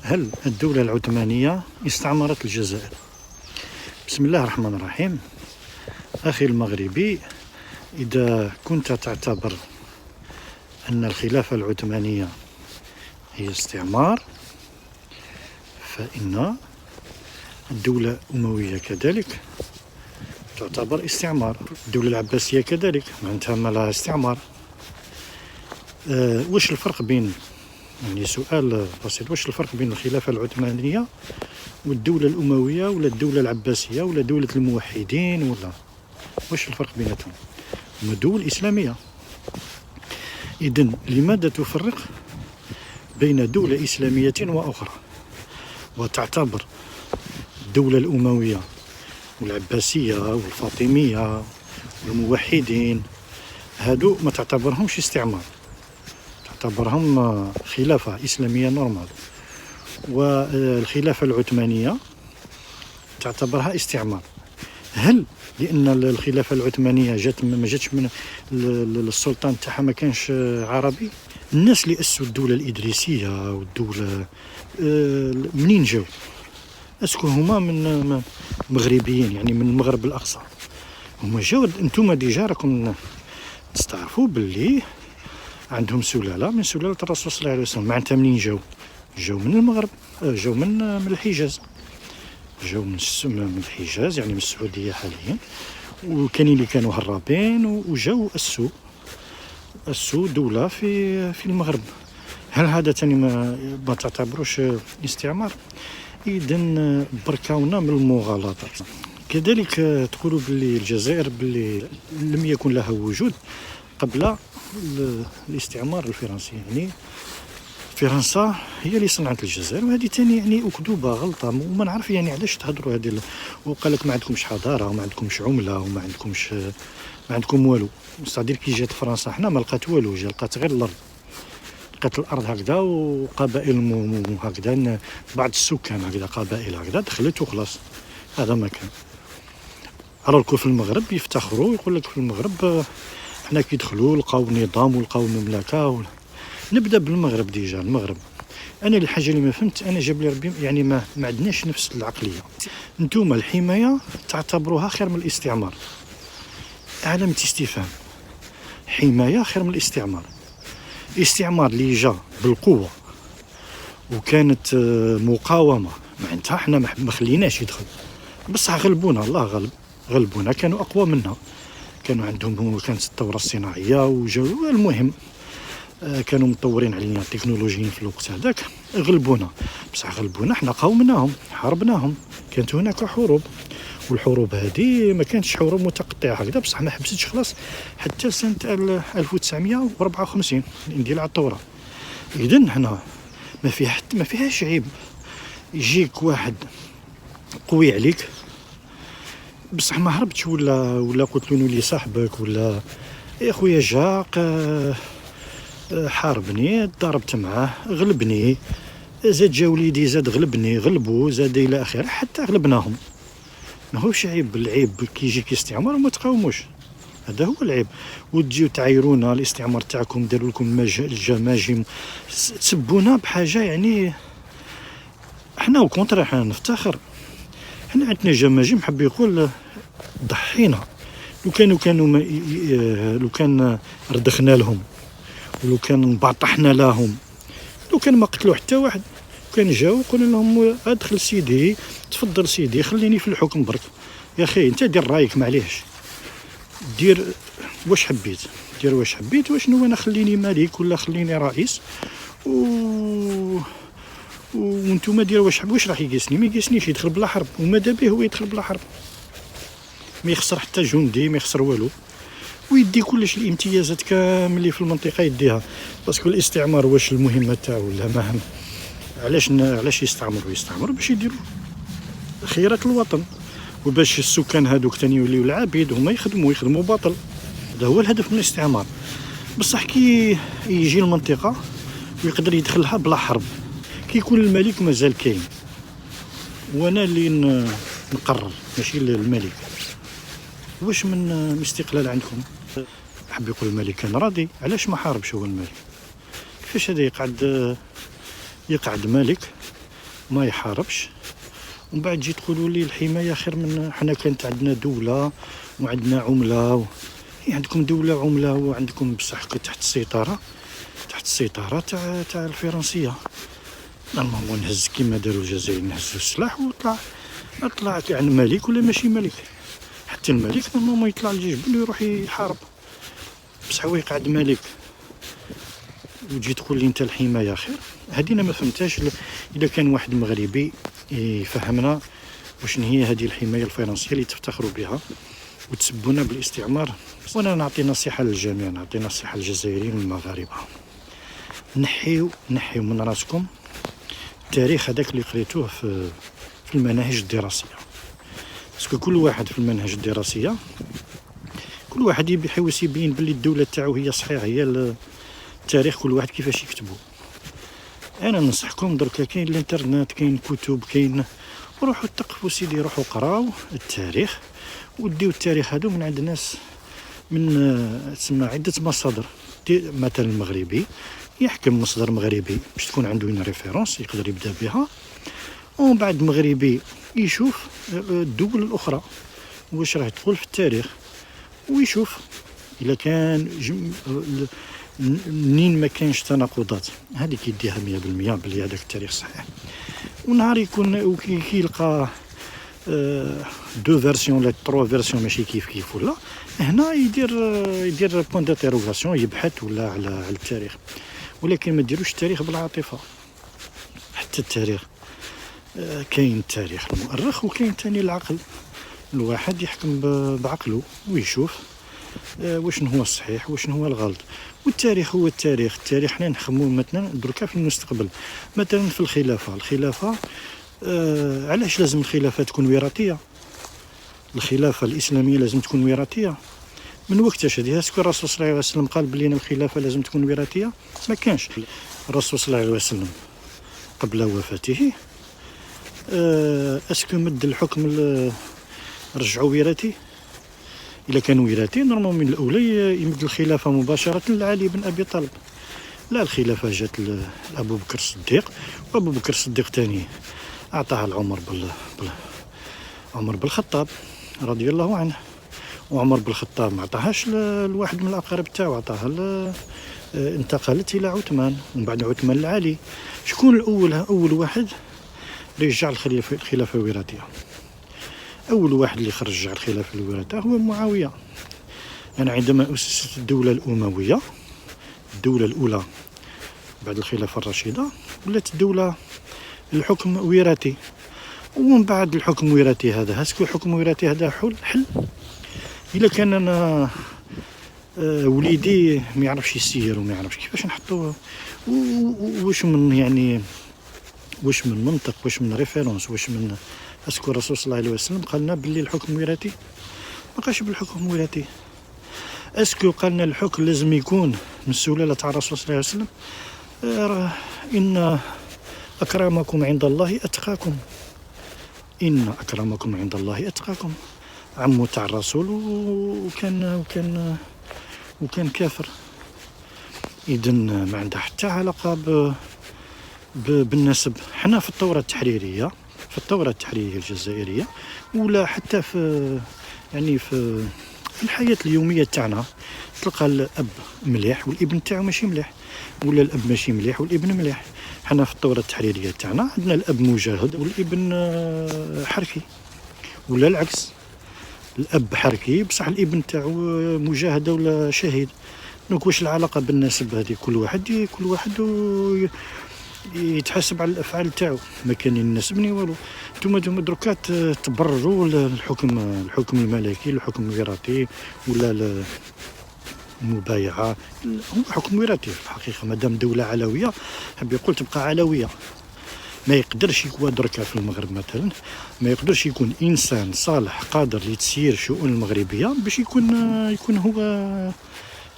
هل الدولة العثمانية استعمرت الجزائر؟ بسم الله الرحمن الرحيم. أخي المغربي، إذا كنت تعتبر أن الخلافة العثمانية هي استعمار، فإن الدولة الأموية كذلك تعتبر استعمار. الدولة العباسية كذلك معناتها ما لها استعمار. واش الفرق بين، يعني سؤال بسيط، واش الفرق بين الخلافة العثمانية والدولة الأموية ولا الدولة العباسية ولا دولة الموحدين، ولا واش الفرق بيناتهم؟ هما دول إسلامية. إذن لماذا تفرق بين دولة إسلامية وأخرى وتعتبر الدولة الأموية والعباسية والفاطمية والموحدين هادو ما تعتبرهمش استعمار، تعتبرهم خلافة إسلامية نورمال، والخلافة العثمانية تعتبرها استعمار؟ هل لأن الخلافة العثمانية ما جاتش من السلطان تاعها ما كانش عربي؟ الناس اللي أسسوا الدولة الإدريسية والدولة منين جاو؟ اسكو هما من مغربيين، يعني من المغرب الأقصى؟ هما جاو، انتوما ديجا راكم تستعرفوا باللي عندهم سلالة من سلالة الرسول صلى الله عليه وسلم. معناتها منين جاو؟ جاو من المغرب، جاو من الحجاز، جاو من الحجاز، يعني من السعودية حاليا، وكاين اللي كانوا هرابين وجاو أسسوا دولة في المغرب. هل هذا تاني ما تعتبروش استعمار؟ إذن بركاونا من المغالطات. كذلك تقولوا باللي الجزائر باللي لم يكن لها وجود قبل الاستعمار الفرنسي، يعني فرنسا هي اللي صنعت الجزائر، وهذه تاني يعني أكذوبة، غلطة. وما نعرف يعني علاش تهضروا هذه، وقالك ما عندكمش حضارة وما عندكمش عملة وما عندكم والو. مستعدين كي جات فرنسا حنا ما لقات والو، لقات غير الأرض، لقات الأرض هكذا وقبائل هكذا، بعض السكان هكذا، قبائل هكذا دخلت وخلاص. هذا ما كان. راكم في المغرب يفتخروا، يقول لك في المغرب حنا كي دخلوا لقاو نظام ولقاو مملكة نبدا بالمغرب. ديجا المغرب، انا الحاجه اللي ما فهمت، انا جاب لي ربي يعني ما عندناش نفس العقليه. نتوما الحمايه تعتبروها خير من الاستعمار، علامه استفهام. حمايه خير من الاستعمار. الاستعمار اللي جا بالقوه وكانت مقاومه، معناتها حنا ما خليناش يدخل، بصح غلبونا، الله غلبونا، كانوا اقوى منا، كانوا عندهم، كانت الثوره الصناعيه وجاو، المهم كانوا مطورين علينا التكنولوجيين في الوقت هذاك، غلبونا. بصح غلبونا حنا قاومناهم، حاربناهم، كانت هناك حروب، والحروب هذه ما كانتش حروب متقطعه هكذا، بصح ما حبستش خلاص حتى سنه 1954 ندير على الثوره. اذن هنا ما فيهاش عيب يجيك واحد قوي عليك بصح ما هربتش، ولا قلت له نولي صاحبك، ولا يا خويا جاق حاربني، ضربت معاه، غلبني، زاد جا وليدي زاد غلبني، غلبو زاد الى اخره، حتى غلبناهم. ماهوش عيب. العيب كي يجيك استعمار وما تقاوموش، هذا هو العيب. وتجيو تعايرونا الاستعمار تاعكم، داروا لكم الجماجم، تسبونا بحاجه، يعني احنا وكونتر، احنا نفتخر، احنا عندنا جماجم. حب يقول ضحينا، لو كان ردخنا لهم، ولو كان نباطحنا لهم، لو كان ما قتلوا حتى واحد، كان جاو قلنا لهم ادخل سيدي، تفضل سيدي، خليني في الحكم برك. يا اخي انت دير رايك، معليش، دير واش حبيت، دير واش حبيت، واشنو انا خليني ملك ولا خليني رئيس، وانتم ديروا واش راح يقيسني؟ ما يقيسنيش، يدخل بلا حرب، وماذا به هو يدخل بلا حرب، ما يخسر حتى جندي، ما يخسر والو، ويدي كلش الامتيازات كامل اللي في المنطقه يديها. باسكو الاستعمار واش المهمه تاعو ولا ما، علاش يستعمروا باش يديروا خيرات الوطن، وباش السكان هذوك ثاني يوليو العبيد، هما يخدموا باطل. هذا هو الهدف من الاستعمار. بصح كي يجي المنطقه ويقدر يدخلها بلا حرب، كي يكون الملك مازال كاين، وانا اللي نقرر ماشي الملك، واش من استقلال عندكم؟ حب يقول الملك كان راضي، علاش ما حاربش هو الملك؟ كيفاش هذا يقعد ملك ما يحاربش، ومن بعد تجي تقولوا لي الحمايه خير من حنا كانت عندنا دوله وعندنا عمله عندكم دوله وعمله وعندكم بصح تحت السيطره تاع الفرنسيه. نورمالمون نهز كيما داروا الجزائر، نهزوا السلاح طلع يعني ملك ولا ماشي ملك، حتى الملك نورمالمون يطلع للجبل ويروح يحارب، بصح هو يقعد ملك وتجي تقول لي انت الحمايه خير. هذه انا ما فهمتهاش. اذا كان واحد مغربي يفهمنا واش هي هذه الحمايه الفرنسيه اللي تفتخروا بها وتسبونا بالاستعمار. وانا نعطي نصيحه للجميع، نعطي نصيحه للجزائريين والمغاربه، نحيو من راسكم التاريخ هذاك اللي قريتوه في المناهج الدراسيه. باسكو كل واحد في المناهج الدراسيه كل واحد يحاول يبين باللي الدوله تاعو هي صحيح هي التاريخ كل واحد كيفاش يكتبه. انا ننصحكم دركا كاين الانترنت، كاين كتب، كاين روحوا تقفوا سيدي، روحوا قراو التاريخ وديو التاريخ هادو من عند ناس من تسمى عده مصادر. مثلا المغربي يحكم مصدر مغربي باش تكون عنده هنا ريفيرونس يقدر يبدا بها، ومن بعد المغربي يشوف الدول الاخرى واش راه تقول في التاريخ، ويشوف الا كان منين ما كانش تناقضات هذه كيديها 100% بلي هذاك التاريخ صحيح. ونهار يكون كيلقى دو فيرسيون ولا تروا فيرسيون ماشي كيف ولا هنا يدير بوين دانتيروغاسيون، يبحث ولا على التاريخ. ولكن ما ديروش التاريخ بالعاطفه. حتى التاريخ كاين التاريخ المؤرخ وكاين ثاني العقل، الواحد يحكم بعقله ويشوف واش هو الصحيح واش هو الغلط. والتاريخ هو التاريخ حنا نخمو مثلا دركا في المستقبل. مثلا في الخلافه علاش لازم الخلافه تكون وراثيه؟ الخلافه الاسلاميه لازم تكون وراثيه من وقتاش هذه؟ اسكو الرسول صلى الله عليه وسلم قال بلي الخلافه لازم تكون وراثيه؟ ما كانش. الرسول صلى الله عليه وسلم قبل وفاته اسكو مد الحكم رجعوا وراثي؟ الا كان وراثي نورمالمون من الاولى يمد الخلافه مباشره لعلي بن ابي طالب. لا، الخلافه جات لابو بكر الصديق، وابو بكر الصديق ثاني اعطاها لعمر عمر بن الخطاب رضي الله عنه، وعمر بن الخطاب ما عطاهاش لواحد من الاقارب تاعو، عطاها انتقلت الى عثمان، ومن بعد عثمان لعلي. شكون اول واحد رجع الخلافه الوراثيه؟ اول واحد اللي خرج الخلافه الوراثيه هو معاويه. يعني عندما اسست الدوله الامويه، الدوله الاولى بعد الخلافه الراشده، ولات الدوله الحكم وراثي. ومن بعد الحكم وراثي هذا اسكو الحكم وراثي هذا حل؟ الا كان انا وليدي ما يعرفش يسير وما يعرفش كيفاش نحطوه، واش من يعني واش من منطق، واش من ريفيرونس، واش من اسكو الرسول صلى الله عليه وسلم قالنا باللي الحكم وراثي؟ ما قالش بالحكم وراثي. اسكو قالنا الحكم لازم يكون من السلاله تاع الرسول صلى الله عليه وسلم؟ ان اكرمكم عند الله اتقاكم، ان اكرمكم عند الله اتقاكم. عمو تاع الرسول وكان كافر، اذا ما عندها حتى علاقه بالنسب. حنا في الثوره التحريريه الجزائريه، ولا حتى في الحياه اليوميه تاعنا، تلقى الاب مليح والابن تاعو ماشي مليح، ولا الاب ماشي مليح والابن مليح. حنا في الثوره التحريريه تاعنا عندنا الاب مجاهد والابن حركي، ولا العكس، الاب حركي بصح الابن تاعو مجاهد ولا شهيد. دونك واش العلاقه بالنسب هذه؟ كل واحد يتحاسب على الافعال تاعو، ما كان يناسبني والو. نتوما دركا تبرروا الحكم الملكي، الحكم الوراثي ولا المبايعه. هو حكم وراثي في الحقيقه، مادام دوله علويه حب يقول تبقى علويه. ما يقدرش يكون دركا في المغرب مثلا، ما يقدرش يكون انسان صالح قادر لتسيير الشؤون المغربيه باش يكون هو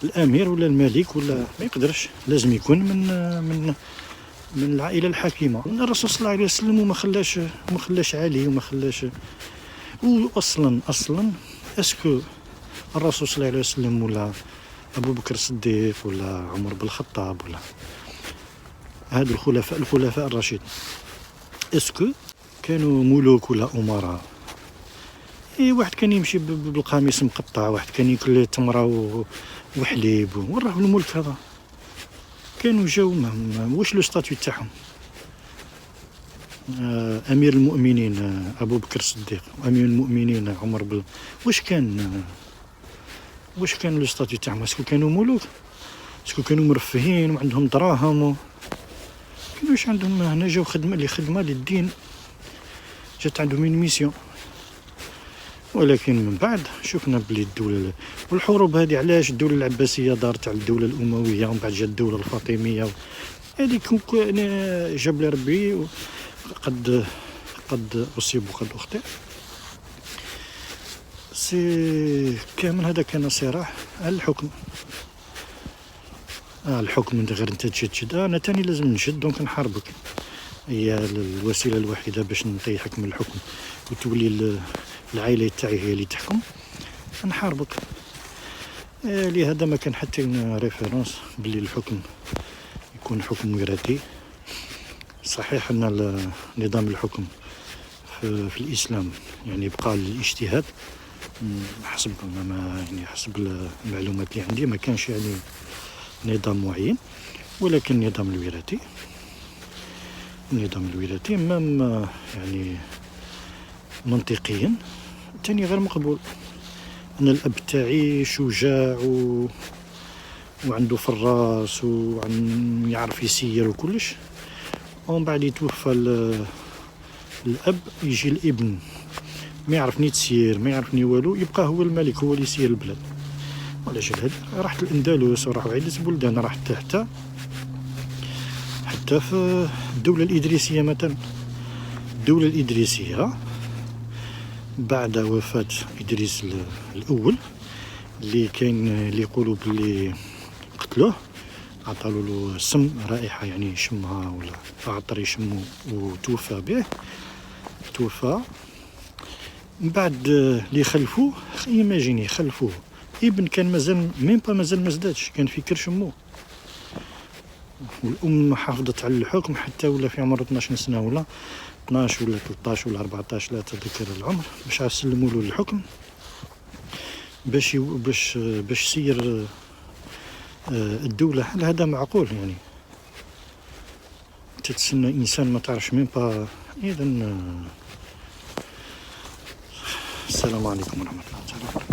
الامير ولا الملك، ولا ما يقدرش. لازم يكون من العائله الحاكمه. الرسول صلى الله عليه وسلم وما خلاش علي وما خلاش. واصلا اسكو الرسول صلى الله عليه وسلم ولا ابو بكر الصديق ولا عمر بن الخطاب ولا هادو الخلفاء الراشدين، اسكو كانوا ملوك ولا امراء؟ واحد كان يمشي بالقميص مقطع، واحد كان ياكل تمره وحليب، وين راهو الملك هذا؟ كانوا جاو واش لو ستاتيو تاعهم؟ امير المؤمنين ابو بكر الصديق، وامير المؤمنين عمر واش كان لو ستاتيو تاعهم؟ اسكو كانوا ملوك؟ اسكو كانوا مرفهين وعندهم دراهم كانوش عندهم؟ هنا جاو خدمه للدين، جات عندهم من ميسيون. ولكن من بعد شفنا بلي الدولة والحروب هذه، علاش الدولة العباسية دارت على الدولة الأموية، ومن بعد جات الدولة الفاطمية، هذه جاب لي ربي، قد أصيب وقد أخطئ. كامل هذا كان صراع على الحكم. الحكم من غير انت تشد، انا تاني لازم نشد، دونك نحاربك. هي الوسيله الوحيده باش نطيحك من الحكم وتولي العائله تاعي هي اللي تحكم، نحاربك. لهذا ما كان حتى ريفيرونس باللي الحكم يكون حكم وراثي. صحيح ان نظام الحكم في الاسلام يعني بقى الاجتهاد، حسب حسب المعلومات اللي عندي ما كانش يعني نظام معين، ولكن النظام الوراثي مام يعني منطقيا تاني غير مقبول. أنا الأب تاعي شجاع وعنده فراس يعرف يسير وكلش، ومن بعد يتوفى الأب، يجي الابن ما يعرف ني تسير، ما يعرف ني والو، يبقى هو الملك، هو اللي يسير البلاد. وعلاش هذا؟ راحت الأندلس وراحوا عدة بلدان، راحت حتى في الدولة الإدريسية مثلا. الدولة الإدريسية بعد وفاة إدريس الأول، اللي كان اللي يقولوا باللي قتلوه، عطالو له سم، رائحة يعني يشمها ولا عطر يشمو، وتوفى به. من بعد اللي خلفوه، ايماجيني خلفوه ابن كان مازال ما زدادش، كان في كرش امه، والام حافظت على الحكم حتى ولا في عمر 12 سنه ولا 12 ولا 13 ولا 14، لا اتذكر العمر، باش سلموا له الحكم باش يسير الدوله. هل هذا معقول؟ يعني تتسنى انسان ما تعرفش مين با. اذا السلام عليكم ورحمه الله تعالى.